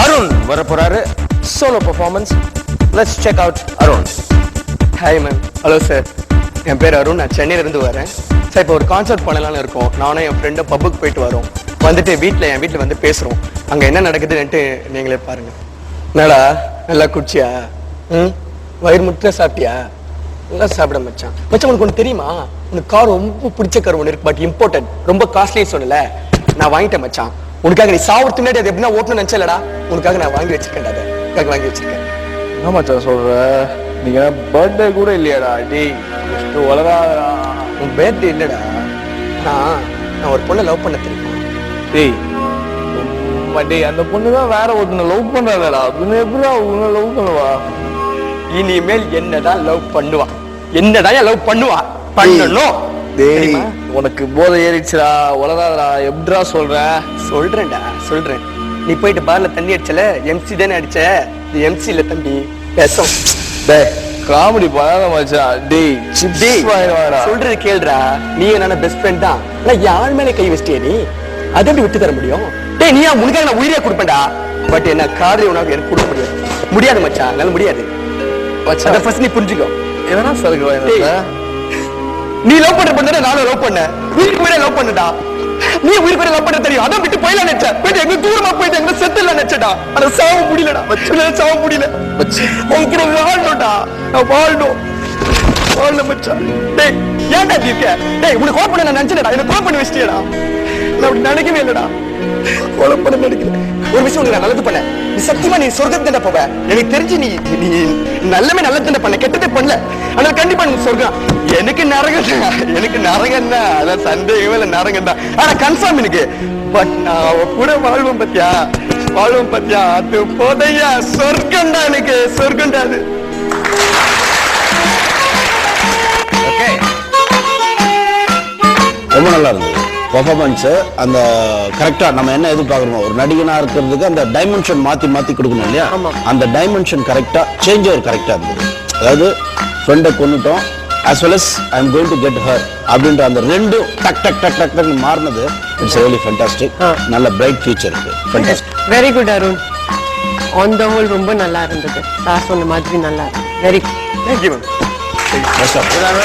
அருண் வர போறாரு. Solo performance. Let's check out Arun. Hi ma'am. Hello sir, என் பேர் அருண். நான் சென்னையிலேருந்து வரேன் சார். இப்போ ஒரு கான்சர்ட் பண்ணலாம்னு இருக்கோம். நானும் என் ஃப்ரெண்டும் பப்புக்கு போயிட்டு வரோம். வந்துட்டு என் வீட்டில் வந்து பேசுகிறோம். அங்கே என்ன நடக்குதுன்ட்டு நீங்களே பாருங்க. என்னடா நல்லா குடிச்சியா? வயிறு முட்டை சாப்பிட்டியா? நல்லா சாப்பிட மச்சான். உனக்கு ஒன்று தெரியுமா? உனக்கு கார் ரொம்ப பிடிச்ச கார் ஒன்று இருக்கு, பட் இம்போர்ட்டட், ரொம்ப காஸ்ட்லின்னு சொன்னல. நான் வாங்கிட்டேன் மச்சான். உனக்காக நீ சாவறதுக்கு முன்னாடி அது எப்படின்னா ஓட்டணும்னு நினைச்சலடா. உனக்காக நான் வாங்கி வச்சிருக்கேன். அதை வாங்கி வச்சிருக்கேன். என்ன மச்சான் சொல்ற? நீங்க பர்த்டே கூட இல்லையாடா? டேய் வளராதடா. உன் பர்த்டே இல்லடா. நான் ஒரு பொண்ணை லவ் பண்ண தெரியுமா? டேய் டேய் அந்த பொண்ணு தான் வேற ஒருத்தனை லவ் பண்றாடா. அப்படின்னு எப்படிடா உன்னை லவ் பண்ணுவா? இனிமேல் என்னதான் லவ் பண்ணுவா? என்னதான் லவ் பண்ணுவா? பண்ணணும். டேய் உனக்கு போதை ஏறிடுச்சுடா. வளராதடா. எப்படிடா சொல்றேன்டா சொல்றேன். நீ போயிட்டு பார்ல தண்ணி அடிச்சல, எம்சி தானே அடிச்ச. இது எம்சி இல்ல தம்பி, பேசும். டேய் காமெடி பண்ணாத மச்சான். டேய் டேய் சொல்றது கேளுடா. நீ என்ன பெஸ்ட் ஃப்ரெண்ட் தான். ஆனா யார் மேல கை வச்சிட்டியே நீ? அதை எப்படி விட்டு தர முடியும்? டேய் நீயா உனக்காக நான் உயிரே கொடுப்பேன்டா. பட் என்ன காதலி உனக்கு எனக்கு கொடுக்க முடியாது மச்சான். என்னால முடியாது. அத ஃபர்ஸ்ட் நீ புரிஞ்சுக்கோ. எதனா சொல்லுங்க. நீ லவ் பண்ற பண்ணா நானும் லவ் பண்ணேன். உயிருக்கு உயிரை லவ் பண்ணடா. நீ உயிருக்கு உயிரை லவ் பண்ண தெரியும். அதான் விட்டு போயில நினைச்ச. போயிட்டு எங்க தூரமா போயிட்டு எங்க செத்துல நினைச்சடா. ஆனா சாவ முடியலடா. சாவ முடியல. உனக்கு வாழணும்டா. நான் வாழணும். மச்சான். டேய் ஏன்டா இருக்க? டேய் உனக்கு கோட் பண்ண நான் நினைச்சேன்டா. என்ன கோட் பண்ணி வச்சிட்டியடா. நான் அப்படி நினைக்கவே இல்லடா. கொலை பண்ண நினைக்கிறேன். ஒரு விஷயம் உனக்கு நான் நல்லது பண்ண. நீ சத்தியமா நீ சொர்க்கத்துக்கு போவ. எனக்கு தெரிஞ்சு நீ நல்லது பண்ண, கெட்டதே பண்ணல. ஆனா கண்டிப்பா நீ சொர்க்கம். எனக்கு நரகம் தான். அதான் சந்தேகமே இல்ல, நரகம் தான். ஆனா கன்ஃபார்ம் எனக்கு. பட் நான் அவ கூட வாழ்வேன் பத்தியா. அது போதையா சொர்க்கம் தான். எனக்கு சொர்க்கம் தான் அது. ரொம்ப நல்லா இருந்தது பர்ஃபார்மன்ஸ். அந்த கரெக்டா நம்ம என்ன எதிர்பார்க்கணும், ஒரு நடிகனா இருக்கிறதுக்கு அந்த டைமென்ஷன் மாத்தி கொடுக்கணும் இல்லையா? அந்த டைமென்ஷன் கரெக்டா சேஞ்ச் ஓவர் கரெக்டா இருந்தது. அதாவது ஃப்ரெண்டை கொண்டுட்டோம் as well as I am going to get her அப்படின்ற அந்த ரெண்டும் டக் டக் டக் டக் டக் மாறினது. It's really fantastic. நல்ல பிரைட் ஃபியூச்சர் இருக்கு. Fantastic. Very good Arun. On the whole ரொம்ப நல்லா இருந்தது. சார் சொன்ன மாதிரி நல்லா இருக்கு. Very good. Thank you, ma'am. Best of luck.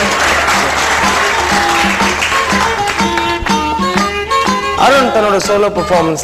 Arun தன்னோட சோலோ பெர்ஃபார்மன்ஸ்